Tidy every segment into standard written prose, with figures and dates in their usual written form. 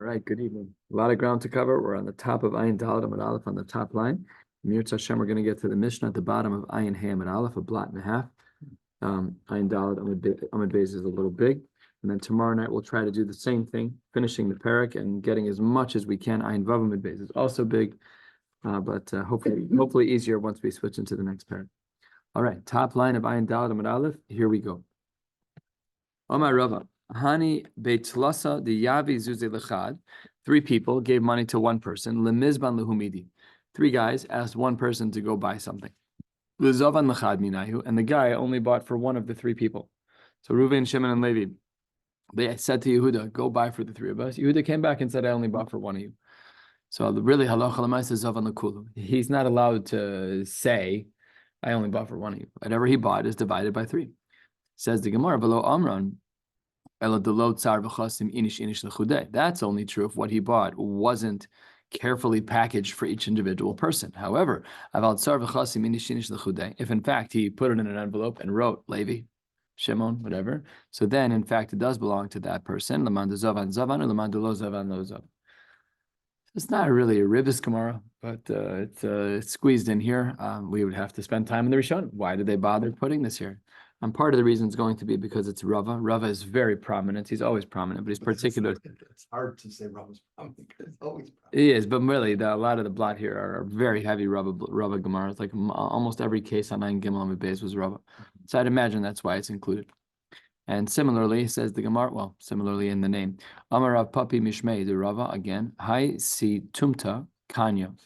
All right, good evening. A lot of ground to cover. We're on the top of Ayin Dalet Amud Aleph on the top line. Mirz Hashem, we're going to get to the Mishnah at the bottom of Ayin Hey Amud Aleph, a blot and a half. Ayin Dalet Amud Beis is a little big. And then tomorrow night we'll try to do the same thing, finishing the parak and getting as much as we can. Ayin Vav Amud Beis is also big, but hopefully easier once we switch into the next parak. All right, top line of Ayin Dalet Amud Aleph. Here we go. Omar Rava. Hani beitlasa the yavi zuze lechad. 3 people gave money to one person. Lemizban lehumidi. 3 guys asked one person to go buy something. Lezovan lechad minayu, and the guy only bought for one of the 3 people. So Reuven, Shimon, and Levi. They said to Yehuda, "Go buy for the 3 of us." Yehuda came back and said, "I only bought for one of you." So really, halacha l'maisa zovan lekulu. He's not allowed to say, "I only bought for one of you." Whatever he bought is divided by 3. Says the Gemara below Amran. That's only true if what he bought wasn't carefully packaged for each individual person. However, if in fact he put it in an envelope and wrote Levi, Shimon, whatever, so then in fact it does belong to that person. It's not really a Ribbis Gemara, but it's squeezed in here. We would have to spend time in the Rishon. Why did they bother putting this here? And part of the reason is going to be because it's Rava. Rava is very prominent. He's always prominent, but he's particular. It's hard to say Rava's prominent because it's always prominent. He is, but really, a lot of the blot here are very heavy Rava Gemaras. Like almost every case on Ayin Gimel Amud Beis was Rava. So I'd imagine that's why it's included. And similarly, says the Gemara, well, similarly in the name, Amar Rav Papi Mishmei, the Rava again, Hai Si Tumta Kanya.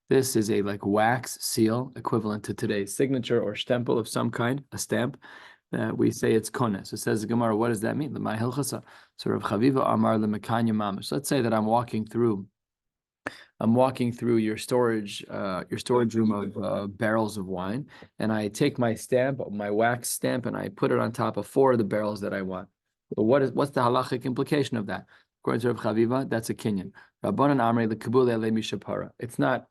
This is a wax seal equivalent to today's signature or stempel of some kind, a stamp. We say it's kone. So it says the Gemara, what does that mean? L'may hilchasa. So Rav Chaviva Amar l'mekanya mamash. Let's say that I'm walking through your storage room of barrels of wine, and I take my stamp, my wax stamp, and I put it on top of 4 of the barrels that I want. So what's the halachic implication of that? According to Rav Chaviva, that's a kinyan. Rabbanan Amrei l'kibule le mishapara. It's not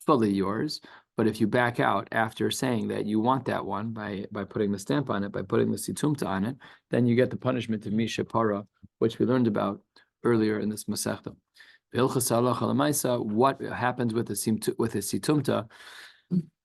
fully yours, but if you back out after saying that you want that one by putting the stamp on it, by putting the situmta on it, then you get the punishment of mishapara, which we learned about earlier in this Masechta. What happens with the situmta?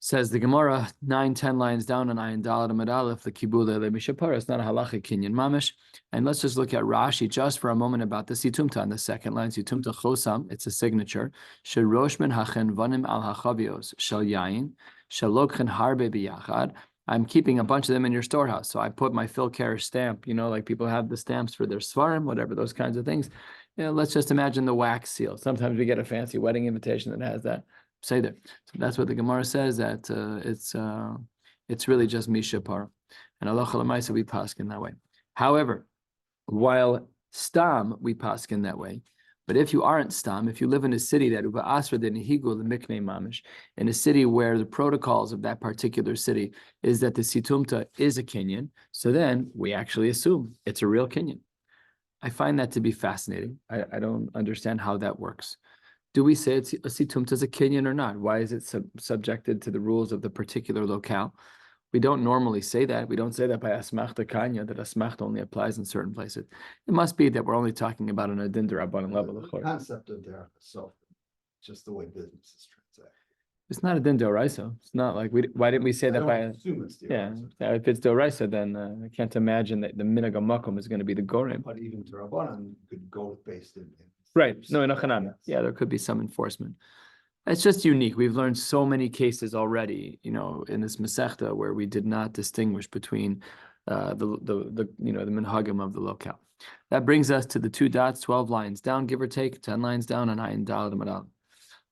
Says the Gemara 9-10 lines down on Ayin Dalet Amud Aleph, the kibule le mishapara. It's not a halachic kinyan mamish. And let's just look at Rashi just for a moment about the situmta on the second line. Situmta chosam, it's a signature. Sheroshman hachen vanim al hachavios shel yayin shalokchen harbe biyachad. I'm keeping a bunch of them in your storehouse, so I put my Phil Karesh stamp. Like people have the stamps for their svarim, whatever, those kinds of things. Let's just imagine the wax seal. Sometimes we get a fancy wedding invitation that has that. Say there. So that's what the Gemara says, that it's really just mishapar. And halacha l'maisa we paskin that way. However, while stam we paskin that way, but if you aren't stam, if you live in a city that uva asra de nehigul the miknei mamish, in a city where the protocols of that particular city is that the situmta is a kinyan, so then we actually assume it's a real kinyan. I find that to be fascinating. I don't understand how that works. Do we say it's a situmta as a kinyan or not? Why is it subjected to the rules of the particular locale? We don't normally say that. We don't say that by asmachta kanya, that asmachta only applies in certain places. It must be that we're only talking about an adin d'rabbanan level. The concept of there itself, just the way business is transacted. It's not a din d'oraisa. It's not like why didn't we say that by? Assume it's if it's d'oraisa, then I can't imagine that the minhag makom is going to be the gorem. But even to rabbanan, you could go based in. Right. No, in Achanami. Yeah, there could be some enforcement. It's just unique. We've learned so many cases already, in this Masechta where we did not distinguish between the minhagim of the locale. That brings us to the 2 dots, 12 lines down, give or take, 10 lines down on Ayin Dalet Amud Aleph.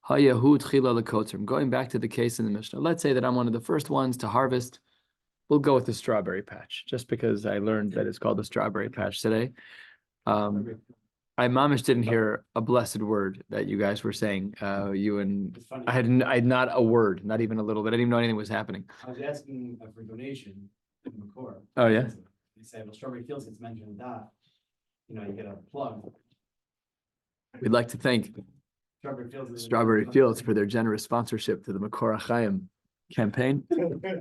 Ha-Yahud Chila L'Kotzer. Going back to the case in the Mishnah. Let's say that I'm one of the first ones to harvest. We'll go with the strawberry patch, just because I learned that it's called the strawberry patch today. I mamish didn't hear a blessed word that you guys were saying. You and I had not a word, not even a little bit. I didn't even know anything was happening. I was asking for donation in Makor. Oh yeah. They said, well, Strawberry Fields gets mentioned in that. You get a plug. We'd like to thank Strawberry Fields for their generous sponsorship to the Makor Achayim campaign.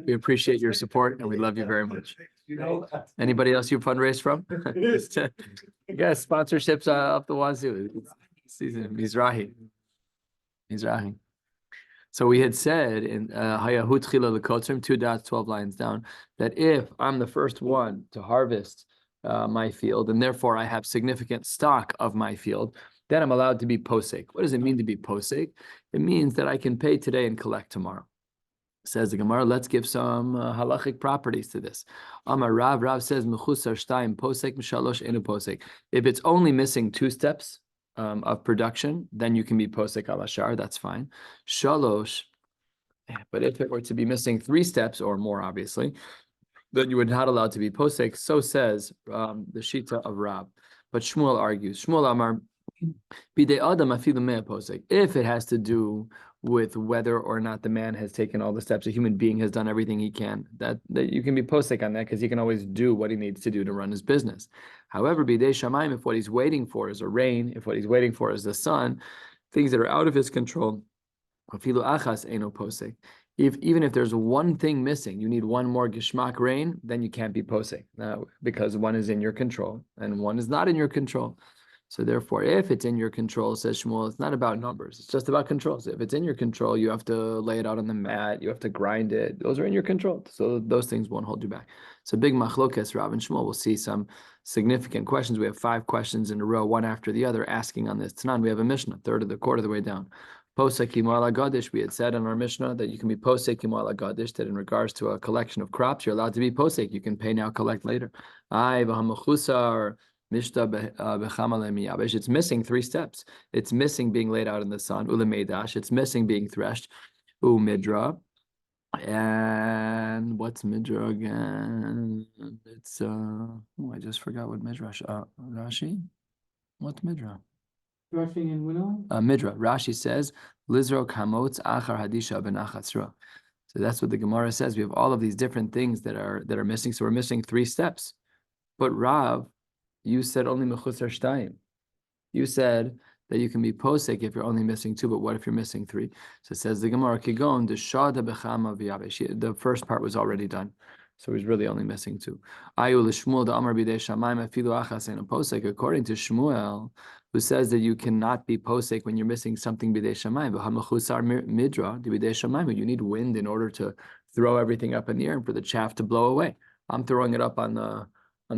We appreciate your support and we love you very much. You know. Anybody else you fundraise from? Just, yes, sponsorships up the wazoo. Mizrahi. So we had said in Hayahut Chila L'Kotrim, 2 dots, 12 lines down, that if I'm the first one to harvest my field, and therefore I have significant stock of my field, then I'm allowed to be posek. What does it mean to be posek? It means that I can pay today and collect tomorrow. Says the Gemara, let's give some halachic properties to this. Amar Rav says, Mechusar Shtayim posek mishalosh enu posek. If it's only missing 2 steps of production, then you can be posek al ashar, that's fine. Shalosh, but if it were to be missing 3 steps or more, obviously, then you were not allowed to be posek. So says the Shita of Rab. But Shmuel argues, Shmuel Amar, bidei adam afilu mea posek. If it has to do with whether or not the man has taken all the steps, a human being has done everything he can, that you can be posek on that because he can always do what he needs to do to run his business. However, bidei shamayim, if what he's waiting for is a rain, if what he's waiting for is the sun, things that are out of his control, afilu achas eno posek. Even if there's one thing missing, you need one more gishmak rain, then you can't be posek because one is in your control and one is not in your control. So therefore, if it's in your control, says Shmuel, it's not about numbers. It's just about control. So if it's in your control, you have to lay it out on the mat. You have to grind it. Those are in your control. So those things won't hold you back. So big machlokes, Rav and Shmuel. We'll see some significant questions. We have 5 questions in a row, one after the other, asking on this. Tanan, we have a Mishnah, quarter of the way down. Posek Kimar Gadish. We had said in our Mishnah that you can be Posek Kimar Gadish, that in regards to a collection of crops, you're allowed to be Posek. You can pay now, collect later. It's missing 3 steps. It's missing being laid out in the sun. Ulemeidash. It's missing being threshed. Midra. And what's midra again? It's I just forgot what midrash. Rashi. What's midra? Threshing and winnowing? Midra. Rashi says, Lizro kamotz achar hadisha ben achatzra. So that's what the Gemara says. We have all of these different things that are missing. So we're missing 3 steps. But Rav, you said only mechusar shtayim. You said that you can be posek if you're only missing 2, but what if you're missing 3? So it says the Gemara, Kigon, deshada bechama v'yavesh. The first part was already done. So he's really only missing 2. Ayu l'shmuel da'amar b'dei shamayim afilu achas enu posek. According to Shmuel, who says that you cannot be posek when you're missing something b'dei shamayim. V'hamechusar midra b'dei shamayim. You need wind in order to throw everything up in the air and for the chaff to blow away. I'm throwing it up on the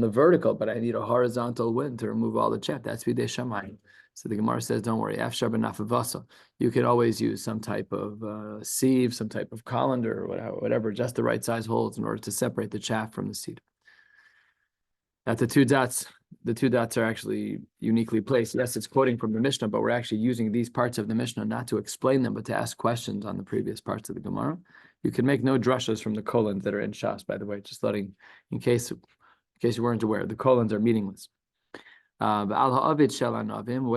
vertical, but I need a horizontal wind to remove all the chaff. That's b'dei shamayim. So the Gemara says, don't worry, afshar b'nafavasa. You could always use some type of sieve, some type of colander, or whatever, just the right size holes in order to separate the chaff from the seed. At the 2 dots are actually uniquely placed. Yes, it's quoting from the Mishnah, but we're actually using these parts of the Mishnah not to explain them, but to ask questions on the previous parts of the Gemara. You can make no drushas from the colons that are in Shas, by the way, just letting, in case you weren't aware, the colons are meaningless. What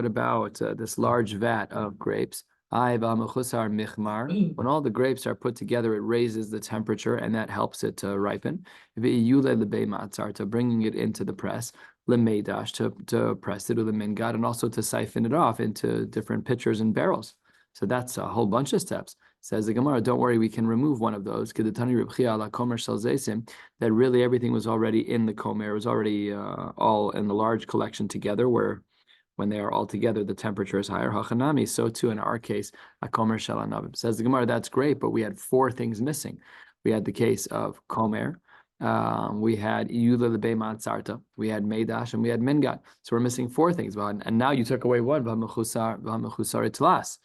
about this large vat of grapes? When all the grapes are put together, it raises the temperature and that helps it to ripen. To bringing it into the press, to press it, and also to siphon it off into different pitchers and barrels. So that's a whole bunch of steps. Says the Gemara, don't worry, we can remove one of those. That really everything was already in the komer, it was already all in the large collection together, where when they are all together, the temperature is higher. Hachanami, so too in our case, a komer shalanavim. Says the Gemara, that's great, but we had 4 things missing. We had the case of komer, we had iyula lebeimat sarta, we had meidash, and we had mingat. So we're missing 4 things. And now you took away one, v'hamechusar itlas.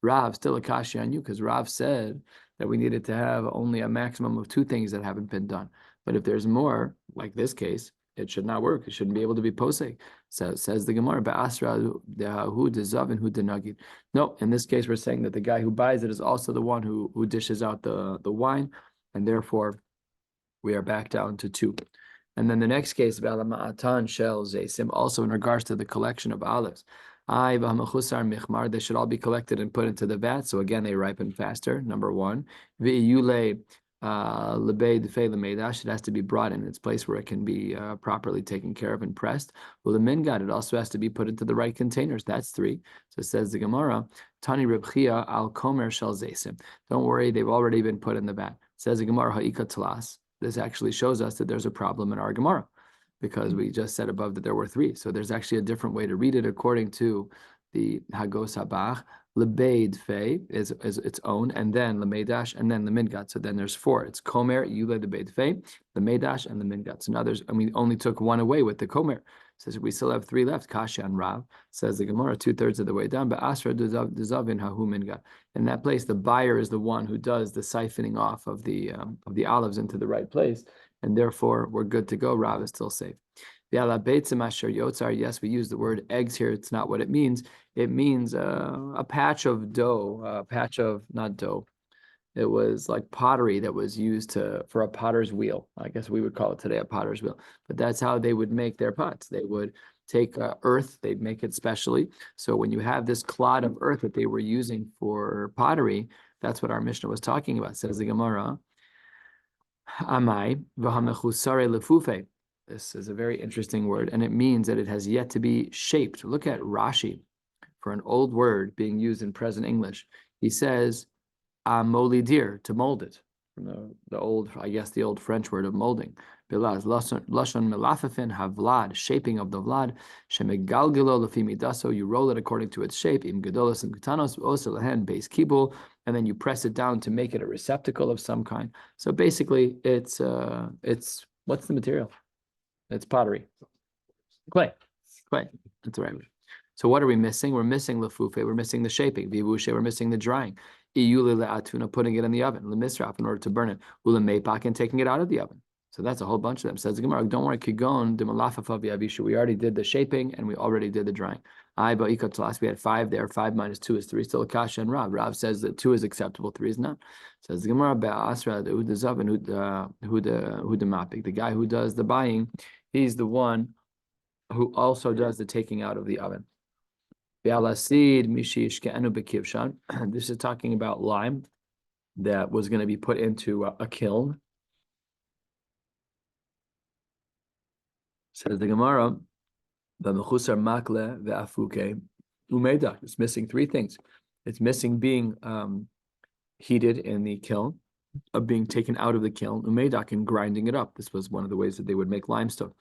Rav, still a kashi on you, because Rav said that we needed to have only a maximum of 2 things that haven't been done. But if there's more, like this case, it should not work. It shouldn't be able to be posek. So says the Gemara, Ba'asra hu dezavin hu denagid. No, in this case, we're saying that the guy who buys it is also the one who dishes out the wine, and therefore we are back down to 2. And then the next case, Ba'alama'atan shel zeisim, also in regards to the collection of olives. They should all be collected and put into the vat. So again, they ripen faster, number 1. Lebeid fe lemeidash, it has to be brought in its place where it can be properly taken care of and pressed. Well, the mingat, it also has to be put into the right containers. That's 3. So it says the Gemara, Tani Reb Chia al Komer shel Zaysim. Don't worry, they've already been put in the vat. It says the Gemara Ha'ika Tlas. This actually shows us that there's a problem in our Gemara, because we just said above that there were 3. So there's actually a different way to read it according to the Hagos Habach. Lebeid fe is its own, and then lemeidash, and then the mingat. So then there's 4. It's komer, yule, the beid fe, the meidash, and the mingat. So now and we only took 1 away with the komer. Says we still have 3 left. Kasha and Rav, says the Gemara, 2/3 of the way down. But asra dezavin hahu mingat. In that place, the buyer is the one who does the siphoning off of the olives into the right place, and therefore we're good to go. Rav is still safe. Yes, we use the word eggs here. It's not what it means. It means a patch of dough, not dough. It was like pottery that was used for a potter's wheel. I guess we would call it today a potter's wheel. But that's how they would make their pots. They would take earth, they'd make it specially. So when you have this clod of earth that they were using for pottery, that's what our Mishnah was talking about. Says the Gemara, Amai v'hamechusare lefufe. This is a very interesting word, and it means that it has yet to be shaped. Look at Rashi for an old word being used in present English. He says, amolidir, to mold it, from the old, I guess, the old French word of molding. Bilaz, lashon melafafin, havlad, shaping of the vlad, shemegalgilo lefimidaso, you roll it according to its shape, im gedolos and katanos, oselahen, base kibul, and then you press it down to make it a receptacle of some kind. So basically, it's what's the material? It's pottery. Clay. That's the right word. So what are we missing? We're missing lefufe. We're missing the shaping. Vivushe. We're missing the drying. Iyule le'atuna, putting it in the oven. Lemisraf, in order to burn it. Ule meipak, and taking it out of the oven. So that's a whole bunch of them. Says the Gemara, don't worry, kigon demalafafa v'avishu. We already did the shaping and we already did the drying. I ba'ikot tlas. We had 5 there. 5 minus 2 is 3. Still a kasha and Rav. Rav says that 2 is acceptable. 3 is not. Says the Gemara, ba'asra u'dezav and u'demapik. The guy who does the buying, he's the one who also does the taking out of the oven. This is talking about lime that was going to be put into a kiln. Says the Gemara, it's missing 3 things. It's missing being heated in the kiln, of being taken out of the kiln, umedak, and grinding it up. This was one of the ways that they would make limestone.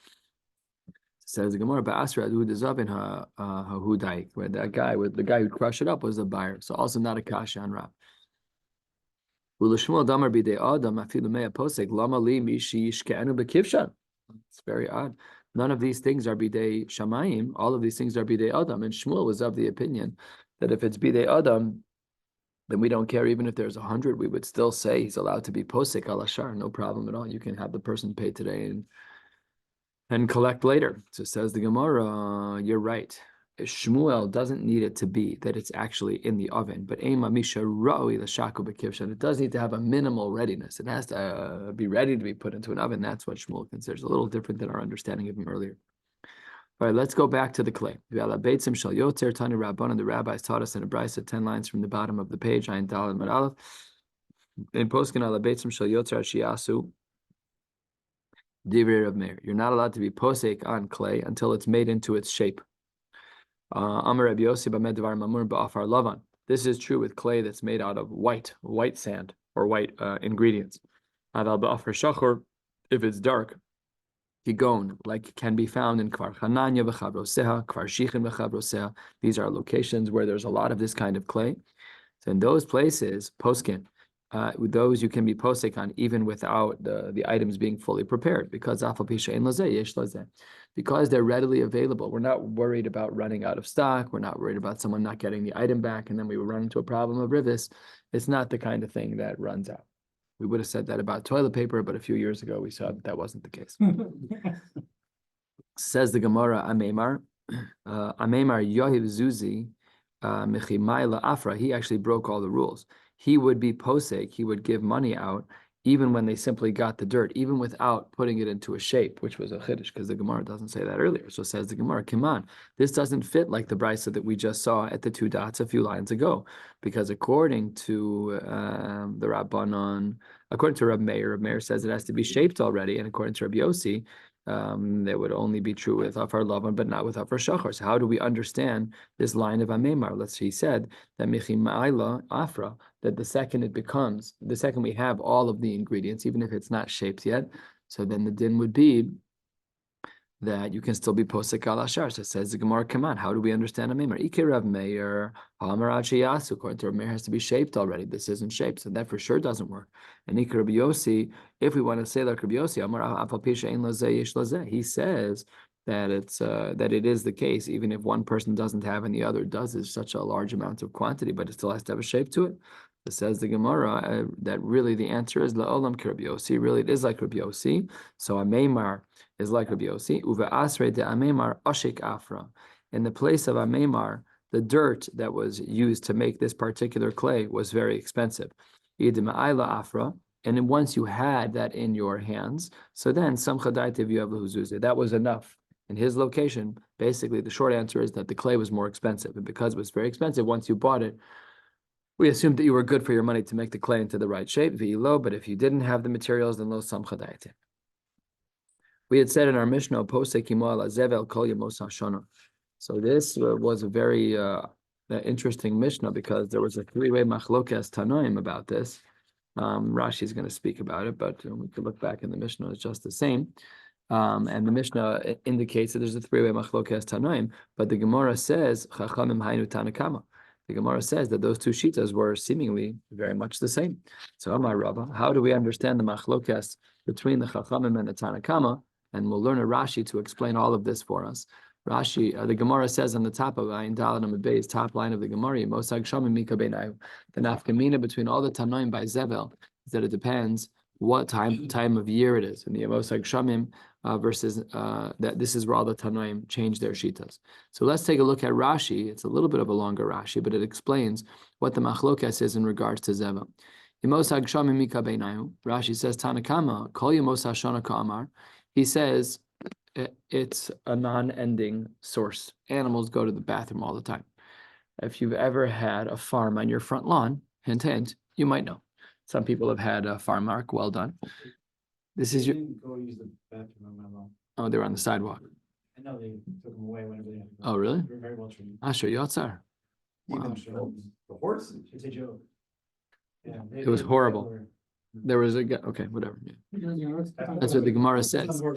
Says the Gemara, where the guy who'd crush it up was the buyer. So also not a kasha on Rav. It's very odd. None of these things are bidei shamayim. All of these things are bidei adam. And Shmuel was of the opinion that if it's bidei adam, then we don't care. Even if there's 100, we would still say he's allowed to be posek al ashar. No problem at all. You can have the person pay today and collect later. So says the Gemara, you're right. Shmuel doesn't need it to be that it's actually in the oven, but it does need to have a minimal readiness. It has to be ready to be put into an oven. That's what Shmuel considers. A little different than our understanding of him earlier. All right, let's go back to the clay. The rabbis taught us in a brisa 10 lines from the bottom of the page. In poskin ala beitzim shel yoter shiasu. You're not allowed to be posek on clay until it's made into its shape. This is true with clay that's made out of white sand or white ingredients. If it's dark, kigon, like can be found in Kfar Chananya v'chavroseha, Kfar Shichin v'chavroseha. These are locations where there's a lot of this kind of clay. So in those places, poskin, with those you can be posek on even without the items being fully prepared, because they're readily available. We're not worried about running out of stock. We're not worried about someone not getting the item back, and then we will run into a problem of rivis. It's not the kind of thing that runs out. We would have said that about toilet paper, but a few years ago we saw that wasn't the case. Says the Gemara, Amemar Yohiv Zuzi Mechimayla Afra. He actually broke all the rules. He would be posek, he would give money out even when they simply got the dirt, even without putting it into a shape, which was a chiddush, because the Gemara doesn't say that earlier. So says the Gemara, come on, this doesn't fit like the brisa that we just saw at the two dots a few lines ago, because according to the Rabbanon, according to Rabbi Meir says it has to be shaped already, and according to Rabbi Yossi, that would only be true with Afar Lavan, but not with Afar Shachar. So how do we understand this line of Amemar? Let's see, he said that Michimaila Afra, that the second we have all of the ingredients, even if it's not shaped yet, so then the din would be that you can still be posek al ashar. So it says the Gemara, come on, how do we understand a Meir? Ike Rav Meir, Hamarachi according to Rav Meir, has to be shaped already. This isn't shaped, so that for sure doesn't work. And Ike Rabbi Yossi, if we want to say like Rabbi Yossi, he says that it is the case, even if one person doesn't have and the other does, it's such a large amount of quantity, but it still has to have a shape to it. It says the Gemara that really the answer is la'olam ki Rabbi Yossi. Really, it is like Rabbi Yossi. So a meimar is like Rabbi Yossi. Uve asre de amemar ashik afra. In the place of amemar, the dirt that was used to make this particular clay was very expensive. Idima'ayla afra. And then once you had that in your hands, so then some chadaitiv you have l'huzuze. That was enough. In his location, basically, the short answer is that the clay was more expensive. And because it was very expensive, once you bought it, we assumed that you were good for your money to make the clay into the right shape, v'ilo, but if you didn't have the materials, then lo samcha daitim. We had said in our Mishnah, posek imo ala zevel kol yemos hashana. So this was a very interesting Mishnah because there was a three-way machlokas tanoim about this. Rashi is going to speak about it, but we could look back in the Mishnah, it's just the same. And the Mishnah indicates that there's a three-way machlokas tanoim, but the Gemara says, chachamim hainu tanakama. The Gemara says that those two shitas were seemingly very much the same. So, Amar Rabba, how do we understand the machlokas between the Chachamim and the Tanakama? And we'll learn a Rashi to explain all of this for us. Rashi, the Gemara says on the top of Ayin Daled Amud Beis, top line of the Gemara, Mosag Shamim Mika Beinayu. The nafkamina between all the Tanoim by Zevel is that it depends what time of year it is. And the Mosag Shamim versus that this is where all the Tanoim change their shitas. So let's take a look at Rashi. It's a little bit of a longer Rashi, but it explains what the machlokas is in regards to Zevel. Rashi says Tanakama, Kol Yemos Hashana Ka'amar. He says it's a non-ending source. Animals go to the bathroom all the time. If you've ever had a farm on your front lawn, hint, hint, you might know. Some people have had a farm mark. Well done. This is your. Go use the bathroom on my lawn. Oh, they were on the sidewalk. I know they took them away whenever they had to go. Oh, really? They're very well trained. Asher Yotzar. Wow. Even the horses. It's a joke. Yeah, It was horrible. There was a guy. Okay, whatever. Yeah. That's what the Gemara says. Well,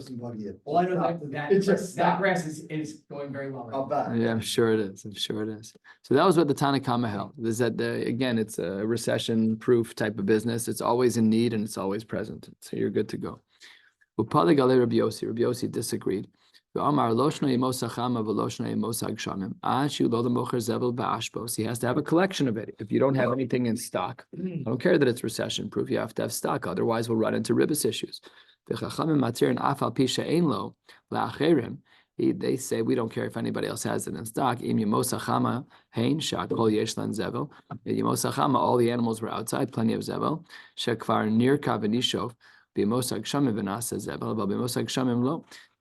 I know that grass is going very well. I'll bet. Yeah, I'm sure it is. I'm sure it is. So that was what the Tanakama held. Is that again, it's a recession-proof type of business. It's always in need and it's always present. So you're good to go. Rabbi Yossi disagreed. He has to have a collection of it. If you don't have anything in stock, I don't care that it's recession-proof. You have to have stock. Otherwise, we'll run into ribbis issues. They say we don't care if anybody else has it in stock. All the animals were outside, plenty of zevel.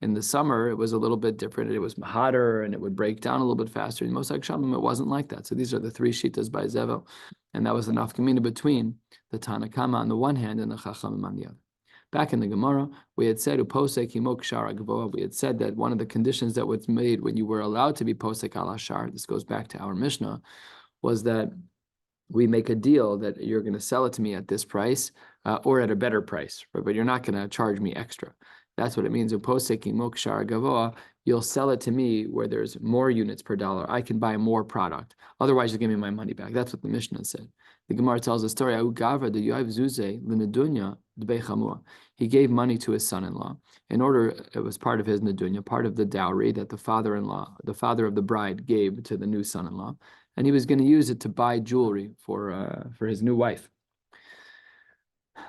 In the summer, it was a little bit different. It was hotter and it would break down a little bit faster. In Mosag Shamim, it wasn't like that. So these are the three shitas by Zevel. And that was the nafkamina between the Tanakama on the one hand and the Chachamim on the other. Back in the Gemara, we had said Uposek Himok Shara Gavoa. We had said that one of the conditions that was made when you were allowed to be Posek al Ashar, this goes back to our Mishnah, was that we make a deal that you're going to sell it to me at this price or at a better price, but you're not going to charge me extra. That's what it means. You'll sell it to me where there's more units per dollar. I can buy more product. Otherwise, you give me my money back. That's what the Mishnah said. The Gemara tells a story. He gave money to his son-in-law in order. It was part of his nedunya, part of the dowry that the father of the bride, gave to the new son-in-law, and he was going to use it to buy jewelry for his new wife.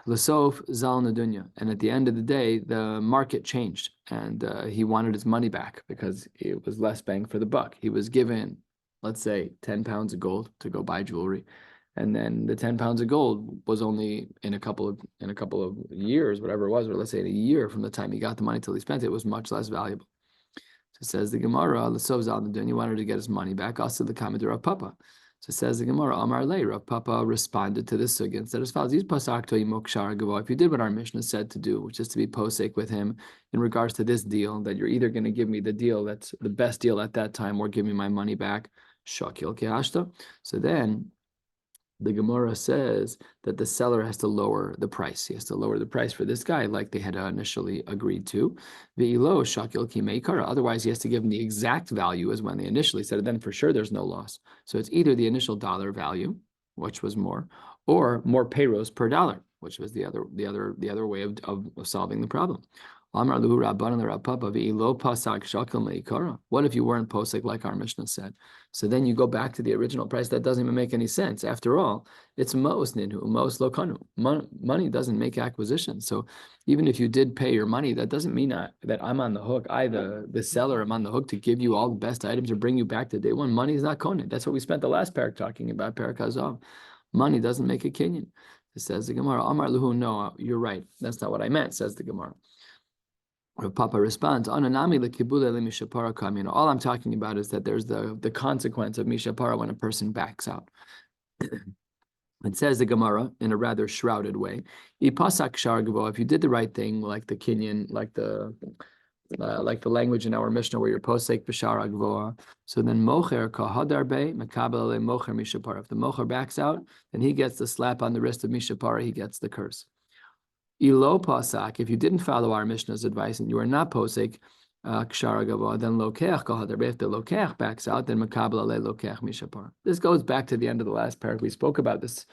L'sof zal nedunya, and at the end of the day, the market changed, and he wanted his money back because it was less bang for the buck. He was given, let's say, 10 pounds of gold to go buy jewelry, And then the 10 pounds of gold was only in a couple of years, whatever it was, or let's say in a year from the time he got the money till he spent it, it was much less valuable. So says the Gemara, and he wanted to get his money back. Also the comment of Rav Papa. So says the Gemara, Amar Lei, Rav Papa responded to this sugi and said as follows: if you did what our Mishnah said to do, which is to be posek with him in regards to this deal, that you're either going to give me the deal that's the best deal at that time or give me my money back, shakil kehashta. So then the Gemara says that the seller has to lower the price. He has to lower the price for this guy like they had initially agreed to. Ve'ilo shakil kimeikara. Otherwise, he has to give him the exact value as when they initially said it. Then for sure, there's no loss. So it's either the initial dollar value, which was more, or more payros per dollar, which was the other way of solving the problem. What if you weren't posek like our Mishnah said? So then you go back to the original price. That doesn't even make any sense. After all, it's mos ninu, mos lokanu. Money doesn't make acquisitions. So even if you did pay your money, that doesn't mean that I'm on the hook. The seller, I'm on the hook to give you all the best items or bring you back to day one. Money is not konen. That's what we spent the last parak talking about, parak hazav. Money doesn't make a kinyan. It says the Gemara, Amar luhu, no, you're right. That's not what I meant, says the Gemara. Rav Papa responds, all I'm talking about is that there's the consequence of mishapara when a person backs out. It says the Gemara in a rather shrouded way. If you did the right thing, like the kinyan, like the language in our Mishnah where you're posek b'shar agvoa, so then mocher kahadarbe mekabel ale mocher mishapara. If the mocher backs out, then he gets the slap on the wrist of mishapara. He gets the curse. Ilo pasak, if you didn't follow our Mishnah's advice and you are not posek kshara gavoa, then lokeach kahadarbe. If the lokeach backs out, then makabel ale lokeach mishapara. This goes back to the end of the last paragraph. We spoke about this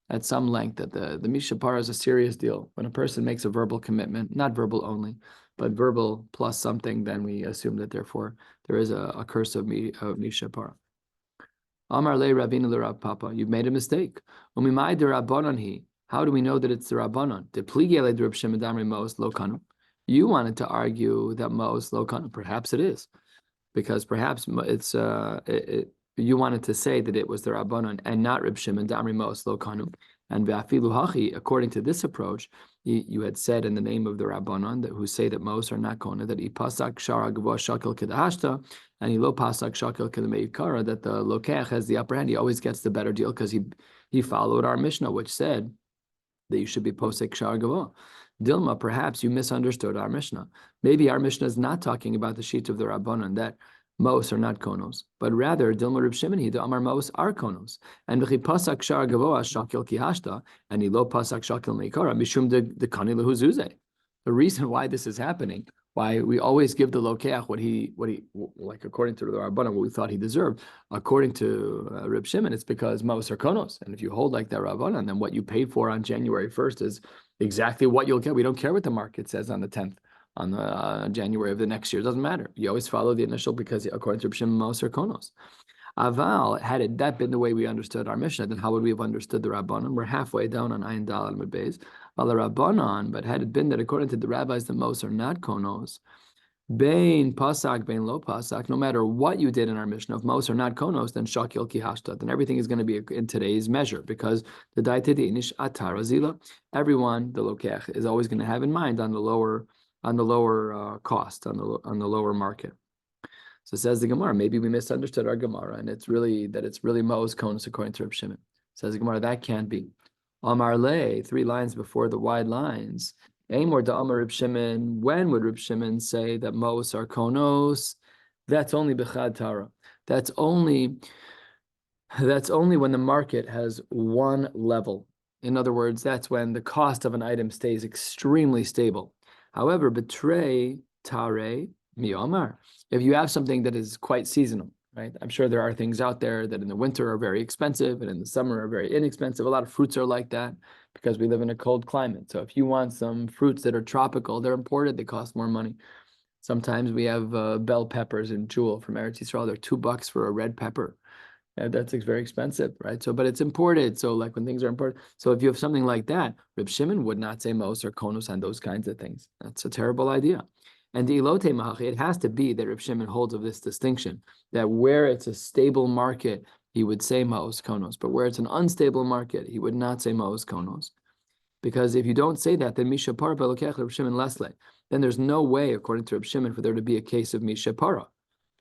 at some length, that the mishapara is a serious deal. When a person makes a verbal commitment, not verbal only, but verbal plus something, then we assume that therefore there is a curse of mishapara. Amar le Ravina le Rav Papa, you've made a mistake. Umimai de Rabbanon hi. How do we know that it's the Rabbanon? You wanted to argue that Mos lo kanu. Perhaps it is, because perhaps it's you wanted to say that it was the Rabbanon and not Reb Shimon Damri Mos lo kanu. And v'afilu hachi, according to this approach, you had said in the name of the Rabbanon who say that Mos are not konu, that he pasak shara gavoa shakel kedahashta and he lo pasak shakel kedemeikara, that the lokech has the upper hand. He always gets the better deal because he followed our Mishnah, which said that you should be posek shar gavoa. Dilma, perhaps you misunderstood our Mishnah. Maybe our Mishnah is not talking about the sheet of the Rabbanon, that Mos are not konos, but rather Dilma Reb Shimon the Amar Mos are konos. And v'chi pasak shar gavoa shakil kihashta, and he lo pasak shakil meikara mishum de kani lehuzuze. The reason why this is happening, why we always give the lokeach what he like according to the Rabbanon, what we thought he deserved. According to Reb Shimon, it's because Mos are konos, and if you hold like that Rabbanon, then what you paid for on January 1st is exactly what you'll get. We don't care what the market says on the 10th, on the January of the next year. It doesn't matter. You always follow the initial because according to Reb Shimon, Mos are konos. Aval, had that been the way we understood our Mishnah, then how would we have understood the Rabbanon? We're halfway down on Ayin Dal and Medbeis. Rabbanon, but had it been that according to the rabbis, the Mos are not konos, Bain pasak, bain lo pasak, no matter what you did in our Mishnah, if Mos are not konos, then shakil kihashta, then everything is going to be in today's measure, because the daitidinish atar azila, everyone, the lokech, is always going to have in mind on the lower cost, on the lower market. So says the Gemara, maybe we misunderstood our Gemara, and it's really Mos konos according to Reb Shimon. Says the Gemara, that can't be. Amar le, 3 lines before the wide lines. Amor da Amar Reb Shimon. When would Reb Shimon say that Mos are konos? That's only bechad tara. That's only when the market has one level. In other words, that's when the cost of an item stays extremely stable. However, betray tare mi Amar. If you have something that is quite seasonal, right? I'm sure there are things out there that in the winter are very expensive and in the summer are very inexpensive. A lot of fruits are like that because we live in a cold climate. So if you want some fruits that are tropical, they're imported, they cost more money. Sometimes we have bell peppers in Jewel from Eretz Yisrael. They're $2 for a red pepper. That's very expensive, right? So, but it's imported. So like when things are imported. So if you have something like that, Reb Shimon would not say Mos or konos on those kinds of things. That's a terrible idea. And the ilote mahachi, it has to be that Reb Shimon holds of this distinction, that where it's a stable market he would say ma'os konos. But where it's an unstable market, he would not say ma'os konos. Because if you don't say that, then mishapara belokech Reb Shimon lesle. Then there's no way, according to Reb Shimon, for there to be a case of mishapara. What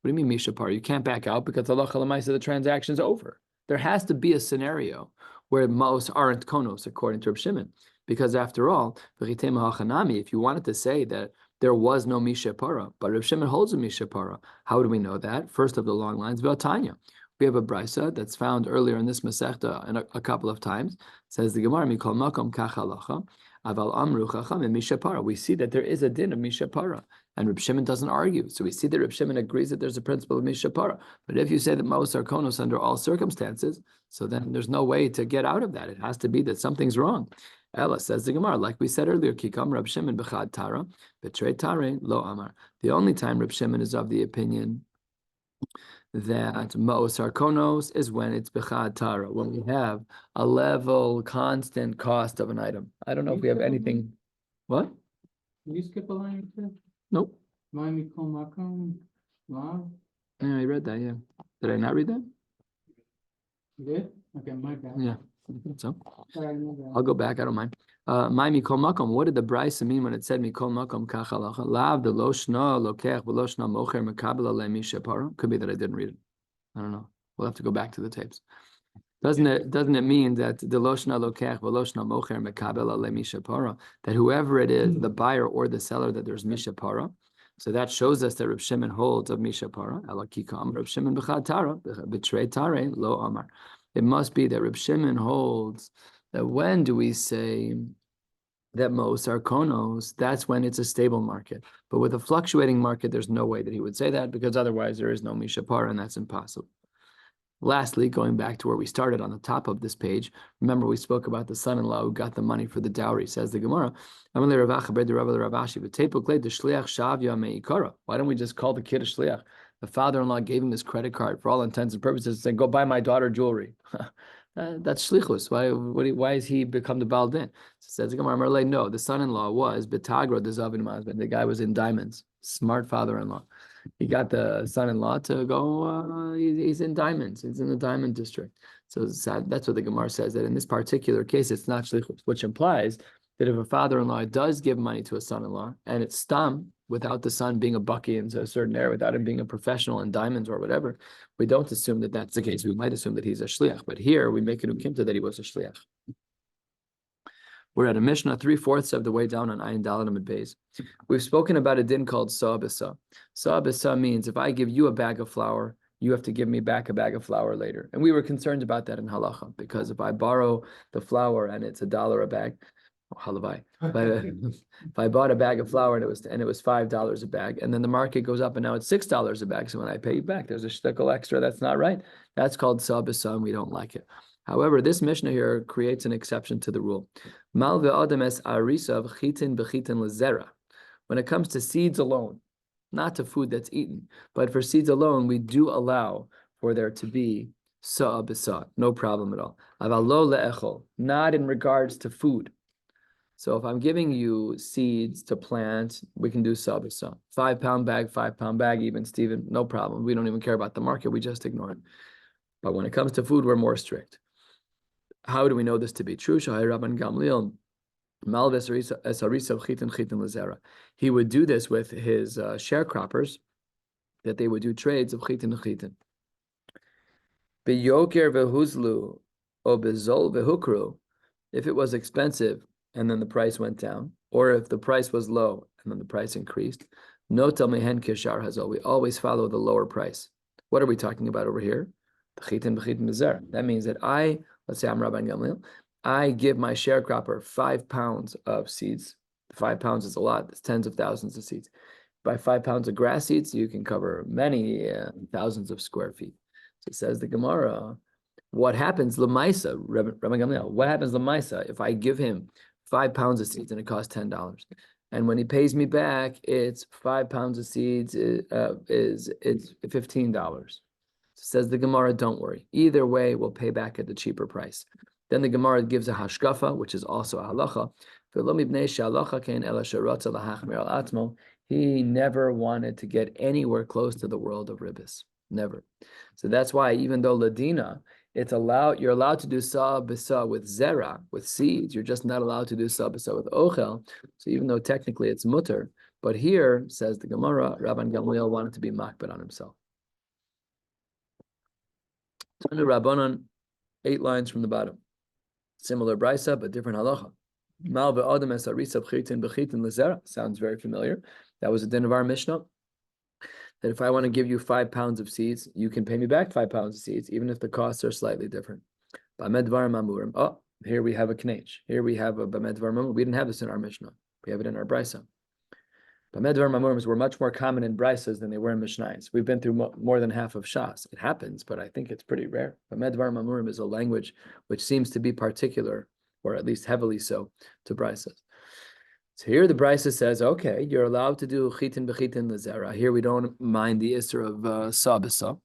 do you mean mishapara? You can't back out because Allah Lamaisa, the transaction's over. There has to be a scenario where ma'os aren't konos, according to Reb Shimon. Because after all, if you wanted to say that there was no mishapara, but Reb Shimon holds a mishapara, how do we know that? First of the long lines, Tanya. We have a brisa that's found earlier in this Masechta and a couple of times. It says the Gemara, Mikol Makom Kach Halacha, Aval Amru Chachamim Mishapara. We see that there is a din of Mishapara, and Reb Shimon doesn't argue. So we see that Reb Shimon agrees that there's a principle of Mishapara. But if you say that Ma'os are konos under all circumstances, so then there's no way to get out of that. It has to be that something's wrong. Ella says the Gemara, like we said earlier, Kikam Reb Shimon b'chad Tara, B'trei Tare lo Amar. The only time Reb Shimon is of the opinion that Ma'os Konos is when it's Bechad Tara, when we have a level, constant cost of an item. I don't know if we have anything. What? Can you skip a line or two? Nope. Miami Komakom, Lav? Yeah, I read that, yeah. Did I not read that? You did? Okay, my bad. Yeah, I think so. Sorry, my bad. I'll go back, I don't mind. My mikol makom. What did the brisa mean when it said mikol makom kach halacha? Lav de lo shna lokech v'lo shna mocher mekabel alei mishapara. Could be that I didn't read it. I don't know. We'll have to go back to the tapes. Doesn't it mean that the lo shna lokech v'lo shna mocher mekabel alei mishapara, that whoever it is, the buyer or the seller, that there's mishapara? So that shows us that Reb Shimon holds of mishapara. Alakikam Reb Shimon b'chad tara b'trei tare lo amar. It must be that Reb Shimon holds that when do we say that Ma'os are konos, that's when it's a stable market. But with a fluctuating market, there's no way that he would say that, because otherwise there is no mishapara, and that's impossible. Lastly, going back to where we started on the top of this page, remember we spoke about the son-in-law who got the money for the dowry. Says the Gemara, why don't we just call the kid a shliach? The father-in-law gave him his credit card for all intents and purposes and said, go buy my daughter jewelry. That's shlichus. Why is he become the Baal Din? So says the Gemara, no, the son-in-law was betagro dezavin mazben. The guy was in diamonds. Smart father-in-law. He got the son-in-law to go. He's in diamonds. He's in the diamond district. So that's what the Gemara says, that in this particular case, it's not shlichus, which implies that if a father-in-law does give money to a son-in-law and it's stam, without the son being a bucky in a certain area, without him being a professional in diamonds or whatever, we don't assume that that's the case. We might assume that he's a shliach, but here we make an ukimta that he was a shliach. We're at a Mishnah 3/4 of the way down on Ayin Dalet Amud Beis. We've spoken about a din called sa'abisa. Sa'abisa means if I give you a bag of flour, you have to give me back a bag of flour later. And we were concerned about that in halacha, because if I borrow the flour and it's $1 a bag, halavai. If I bought a bag of flour and it was $5 a bag, and then the market goes up and now it's $6 a bag, so when I pay you back, there's a shtickle extra. That's not right. That's called sa'abisa, and we don't like it. However, this Mishnah here creates an exception to the rule. Mal ve'adam es arisa v'chitin b'chitin lezera. When it comes to seeds alone, not to food that's eaten, but for seeds alone, we do allow for there to be sa'abisa, no problem at all. Aval lo le'echol, not in regards to food. So if I'm giving you seeds to plant, we can do sa'abisa. 5 pound bag, even, Stephen, no problem. We don't even care about the market. We just ignore it. But when it comes to food, we're more strict. How do we know this to be true? Rabban Gamliel, he would do this with his sharecroppers, that they would do trades of chitin and chitin. Beyoker vehuzlu o bezol vehukru, if it was expensive and then the price went down, or if the price was low and then the price increased, no tamehen kishar hazol, we always follow the lower price. What are we talking about over here? That means that let's say I'm Rabbi Gamliel, I give my sharecropper 5 pounds of seeds. 5 pounds is a lot. It's tens of thousands of seeds. By 5 pounds of grass seeds, you can cover many thousands of square feet. So it says the Gemara, what happens lemaisa, Rabbi Gamliel, what happens lemaisa if I give him 5 pounds of seeds and it costs $10? And when he pays me back, it's 5 pounds of seeds it's $15. Says the Gemara, don't worry. Either way, we'll pay back at the cheaper price. Then the Gemara gives a hashkafa, which is also a halacha. He never wanted to get anywhere close to the world of ribbis. Never. So that's why even though Ladina, you're allowed to do sa b'sa with zera, with seeds. You're just not allowed to do sa b'sa with ochel. So even though technically it's mutter, but here, says the Gemara, Rabban Gamliel wanted to be makbid on himself. Tanu Rabbanon, 8 lines from the bottom. Similar brisa, but different halacha. Mal be'adam es arisa b'chitin b'chitin lezera. Sounds very familiar. That was a din of our Mishnah. That if I want to give you 5 pounds of seeds, you can pay me back 5 pounds of seeds, even if the costs are slightly different. Oh, here we have a knech. Here we have a b'medvar mamurim. We didn't have this in our Mishnah. We have it in our brisa. B'medvar mamurim were much more common in brisas than they were in Mishnayos. We've been through more than half of Shas. It happens, but I think it's pretty rare. B'medvar mamurim is a language which seems to be particular, or at least heavily so, to brisas. So here the brisa says, okay, you're allowed to do chitin b'chitin lezera. Here we don't mind the isser of sa b'sa.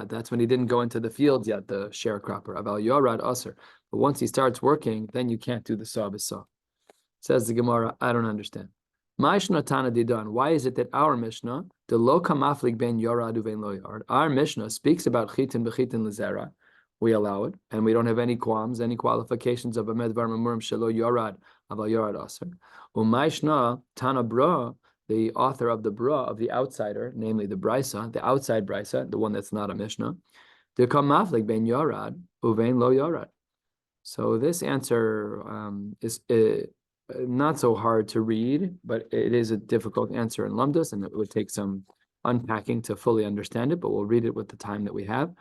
That's when he didn't go into the fields yet, the sharecropper. Aval yorad aser. But once he starts working, then you can't do the sa b'sa. Says the Gemara, I don't understand. Why is it that our Mishnah, the lo kamaflik ben yorad uvein lo yorad, our Mishnah speaks about chitin b'chitin lezera. We allow it, and we don't have any qualms, any qualifications of a medvar mamurim shelo yorad aval yorad aser. Umayshna Tana Bra, the author of the Bra, of the outsider, namely the brisa, the outside brisa, the one that's not a Mishnah, the kamaflik ben yorad uvein lo yorad. So this answer is not so hard to read, but it is a difficult answer in Lumdus, and it would take some unpacking to fully understand it. But we'll read it with the time that we have.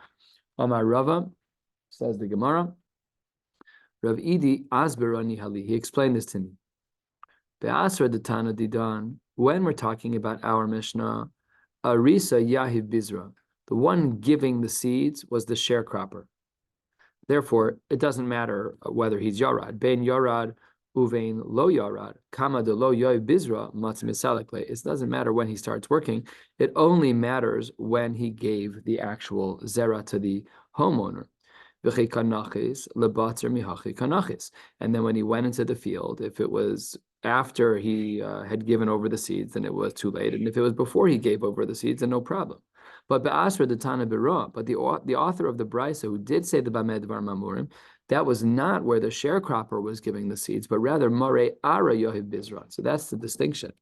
Amar Rava. Says the Gemara, Rav Idi Asberani Hali. He explained this to me. Be'asra detana didan. When we're talking about our Mishnah, Arisa Yahiv Bizra, the one giving the seeds was the sharecropper. Therefore, it doesn't matter whether he's Yarad. Ben Yarad Uvein Lo Yarad. Kama de Lo Yahiv Bizra Matzim Misalekle. It doesn't matter when he starts working. It only matters when he gave the actual zera to the homeowner. And then when he went into the field, if it was after he had given over the seeds, then it was too late. And if it was before he gave over the seeds, then no problem. But the author of the Brisa, who did say the Bamedvar Mamurim, that was not where the sharecropper was giving the seeds, but rather Mare Ara Yohiv Bizra. So that's the distinction.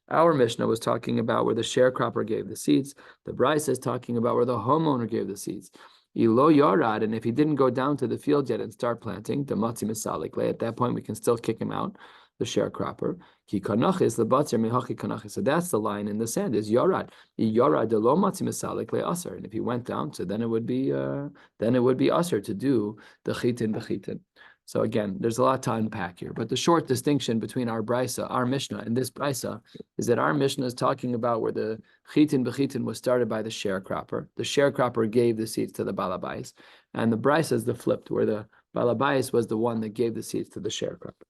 Our Mishnah was talking about where the sharecropper gave the seeds. The Brisa is talking about where the homeowner gave the seeds. Ilo Yarad, and if he didn't go down to the field yet and start planting, the Matzi Misalikle, at that point we can still kick him out, the sharecropper. Ki kanachis, the Batzer Mehachi kanachis. So that's the line in the sand, is Yarad. Yarad de lo Matzi Misalikle Aser. And if he went down, so then it would be Aser to do the Chitin b'chitin. So again, there's a lot to unpack here. But the short distinction between our brisa, our Mishnah, and this brisa is that our Mishnah is talking about where the chitin b'chitin was started by the sharecropper. The sharecropper gave the seeds to the balabais. And the brisa is the flipped, where the balabais was the one that gave the seeds to the sharecropper.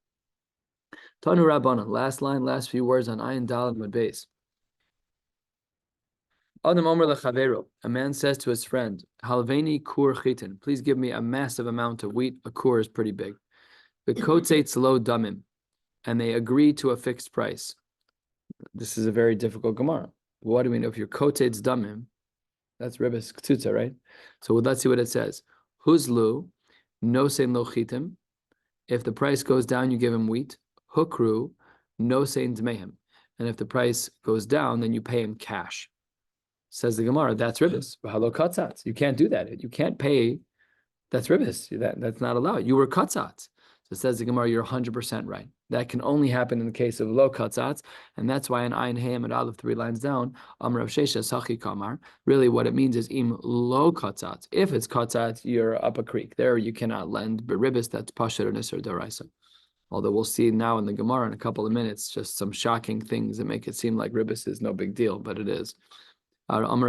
Tanu Rabbanan, last line, last few words on Ayin Dalad Mud Beis. Adam Omer lechavero, a man says to his friend, Halveni kur chitin, please give me a massive amount of wheat. A kur is pretty big. The kotzetz lo damim, and they agree to a fixed price. This is a very difficult Gemara. What do we know? If you're kotzetz damim, that's rebes ktutza, right? So let's see what it says. Huzlu, no sein lo chitim. If the price goes down, you give him wheat. Hukru, no sein dmehem. And if the price goes down, then you pay him cash. Says the Gemara, that's ribis. You can't do that. You can't pay. That's ribis. That's not allowed. You were katzatz. So says the Gemara, you're 100% right. That can only happen in the case of lo katzatz, and that's why in Ayin Hayim and Aleph 3 lines down, Amar Rav Shesha Sachi Kamar. Really, what it means is im lo katzatz. If it's katzatz, you're up a creek. There you cannot lend. But ribis, that's pasher and iser daraisa. Although we'll see now in the Gemara in a couple of minutes, just some shocking things that make it seem like ribis is no big deal, but it is. That's only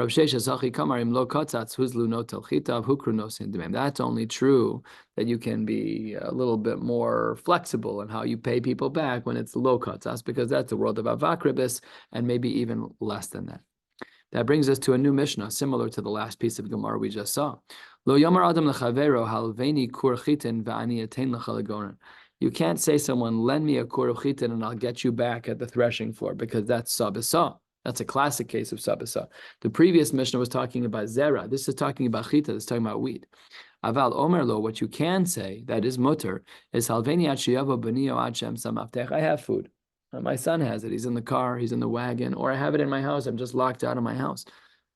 true that you can be a little bit more flexible in how you pay people back when it's low katzas, because that's the world of avak ribis, and maybe even less than that. That brings us to a new Mishnah, similar to the last piece of Gemara we just saw. You can't say someone, lend me a kur of chitin and I'll get you back at the threshing floor, because that's sabisa. That's a classic case of sabasa. The previous Mishnah was talking about zera. This is talking about chita. This is talking about wheat. Aval Omer lo, what you can say that is mutter is halveni ad sheyavo b'nio ad shem samaftech. I have food. My son has it. He's in the car. He's in the wagon, or I have it in my house. I'm just locked out of my house.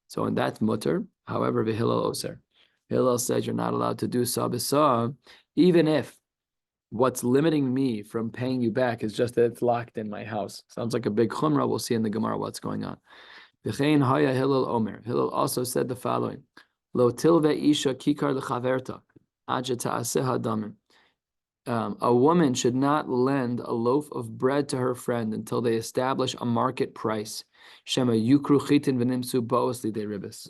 So and that's mutter. However, v'hillel oser. Hillel says you're not allowed to do sabasa, even if what's limiting me from paying you back is just that it's locked in my house. Sounds like a big chumrah. We'll see in the Gemara what's going on. V'chein haya Hillel Omer. Hillel also said the following: Lo tilve isha kikar lechaverta, aja ta'aseh damim. A woman should not lend a loaf of bread to her friend until they establish a market price. Shema yukru chitin v'nimsu bo'os lidei ribis.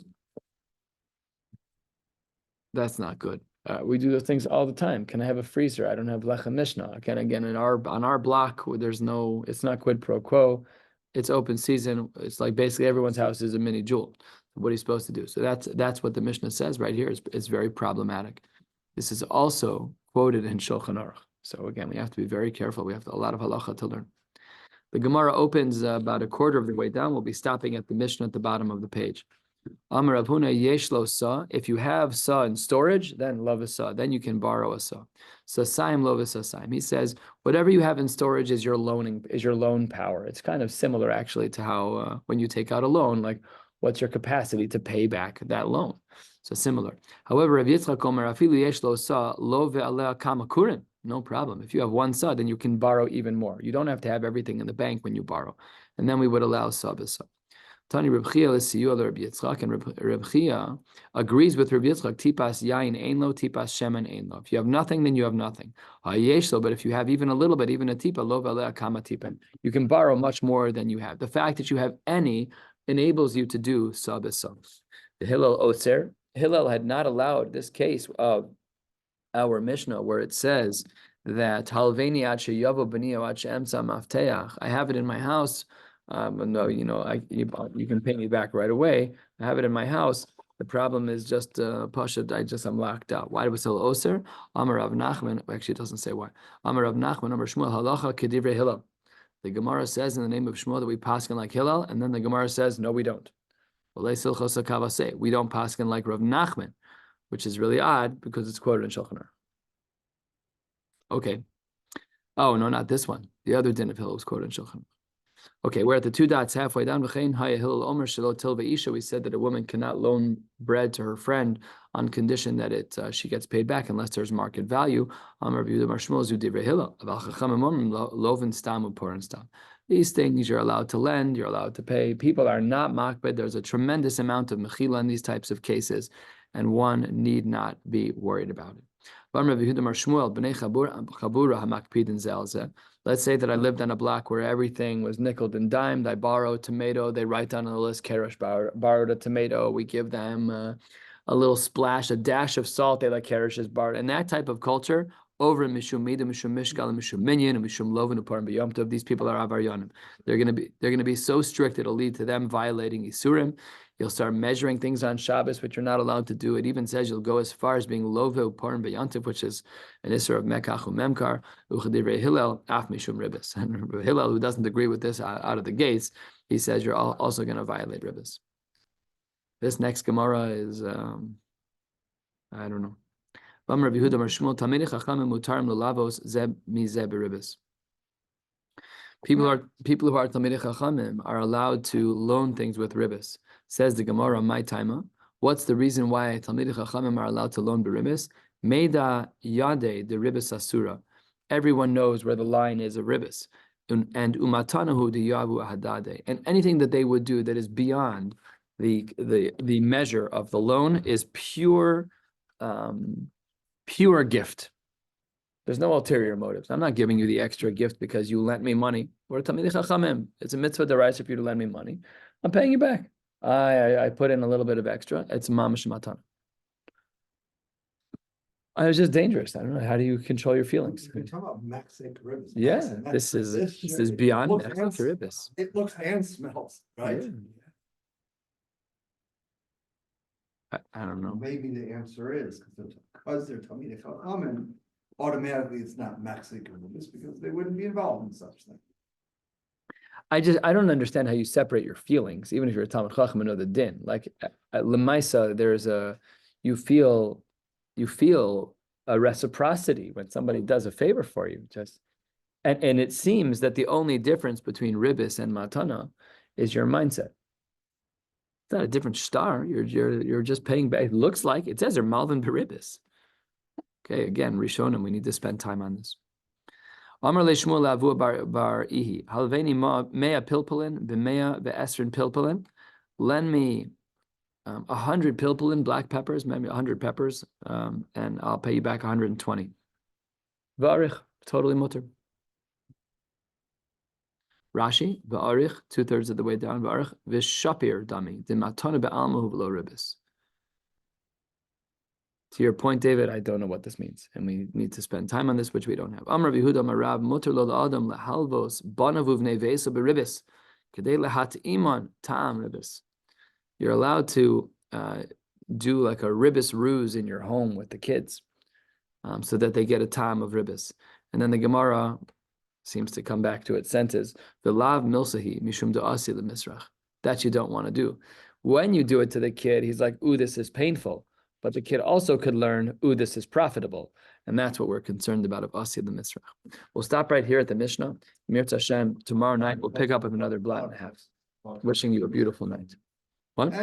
That's not good. We do those things all the time. Can I have a freezer? I don't have lechem mishnah. Again, on our block, there's no, it's not quid pro quo. It's open season. It's like basically everyone's house is a mini jewel. What are you supposed to do? So that's what the Mishnah says right here. It's very problematic. This is also quoted in Shulchan Aruch. So again, we have to be very careful. We have a lot of halacha to learn. The Gemara opens about a quarter of the way down. We'll be stopping at the Mishnah at the bottom of the page. Amar Rav Huna yesh lo sa. If you have sa in storage, then love a sa. Then you can borrow a sa. Sasaim lo v'sasaim. He says whatever you have in storage is your loan power. It's kind of similar actually to how when you take out a loan, like what's your capacity to pay back that loan. So similar. However, Rav Yitzchak Omer afilu yesh lo sa lo ve'aleh kama kurin. No problem. If you have one sa, then you can borrow even more. You don't have to have everything in the bank when you borrow. And then we would allow sa v'sa. Tani Reb Chia l'siyul Reb Yitzchak, and Reb Chia agrees with Reb Yitzchak. Tipas yain ein lo, tipas shemen ein lo. If you have nothing, then you have nothing. Hayesh lo, but if you have even a little bit, even a tipa, lo v'aleh kama tipen, you can borrow much more than you have. The fact that you have any enables you to do sa v'sa. The Hillel Oser, Hillel had not allowed this case of our Mishnah where it says that halveni ad sheyavo b'nio ad she'emtza mafteach. I have it in my house. No, you can pay me back right away. I have it in my house. The problem is just Pasha. I'm locked out. Why do we sell Oser? Amar Rav Nachman. Actually, it doesn't say why. Amar Rav Nachman. Amar Shmuel. Halacha kedivrei Hillel. The Gemara says in the name of Shmuel that we paskin like Hillel, and then the Gemara says no, we don't. We don't paskin like Rav Nachman, which is really odd because it's quoted in Shulchan Aruch. Okay. Oh no, not this one. The other din of Hillel was quoted in Shulchan Aruch. Okay, we're at the two dots halfway down. We said that a woman cannot loan bread to her friend on condition that she gets paid back unless there's market value. These things you're allowed to lend, you're allowed to pay. People are not makbid. There's a tremendous amount of mechila in these types of cases, and one need not be worried about it. Let's say that I lived on a block where everything was nickeled and dimed. I borrowed tomato. They write down on the list, Karesh borrowed a tomato. We give them a little splash, a dash of salt. They like Karesh is borrowed. And that type of culture, over in Mishum Mida, Mishum Mishgal, Mishum Minyan, and Mishum Lovan, Uparim B'Yom Tov, these people are Avaryanim. They're gonna be so strict it'll lead to them violating Isurim. You'll start measuring things on Shabbos, which you're not allowed to do. It even says you'll go as far as being love uparim beyantiv, which is an isser of mekach umemkar. Uchadivrei Hillel af mishum ribis. And Hillel, who doesn't agree with this out of the gates, he says you're also going to violate ribis. This next Gemara is I don't know. People who are Talmidei Chachamim are allowed to loan things with ribis. Says the Gemara, my timer. What's the reason why Talmidei Chachamim are allowed to loan beribis? Meida yade the ribis asura. Everyone knows where the line is of ribis. And umatanahu the yavu ahadade. And anything that they would do that is beyond the measure of the loan is pure gift. There's no ulterior motives. I'm not giving you the extra gift because you lent me money. We're Talmidei Chachamim. It's a mitzvah deraisa for you to lend me money. I'm paying you back. I put in a little bit of extra. It's mamash matana. I was just dangerous. I don't know. How do you control your feelings? You're talking about Mexican ribs. Yeah, this is beyond Mexican ribs. It looks and smells, right? Yeah. I don't know. Maybe the answer is because they're Talmidei Chachamim, automatically it's not Mexican ribs because they wouldn't be involved in such thing. I don't understand how you separate your feelings, even if you're a Talmid Chacham and know the din. Like at Lemaisa, you feel a reciprocity when somebody does a favor for you. And it seems that the only difference between ribis and matana is your mindset. It's not a different star. You're just paying back. It looks like it says they're malvin beribis. Okay, again, Rishonim, we need to spend time on this. Amar le Shmuel Avu bar Ihi. Halveni mea pilpulin b'mea ve'esrin pilpulin. Lend me 100 pilpulin, black peppers, maybe 100 peppers, and I'll pay you back 120. V'arich, totally mutter. Rashi, v'arich, 2/3 of the way down, v'arich, v'shapir dami, d'matana be'almahu v'lo ribis. To your point, David, I don't know what this means, and we need to spend time on this, which we don't have. Amar Yehuda Marav muter lo la'adam lehalvos banavu v'nei veisa beribis kedei lehat iman ta'am ribis. You're allowed to do like a ribis ruse in your home with the kids, so that they get a ta'am of ribis. And then the Gemara seems to come back to its senses. V'lav milsahi mishum da'asi lemisrach. That you don't want to do. When you do it to the kid, he's like, "Ooh, this is painful." But the kid also could learn, "Ooh, this is profitable." And that's what we're concerned about of Asi the Misrach. We'll stop right here at the Mishnah. Mirz Hashem, tomorrow night we'll pick up with another blot and a half. Wishing you a beautiful night. What?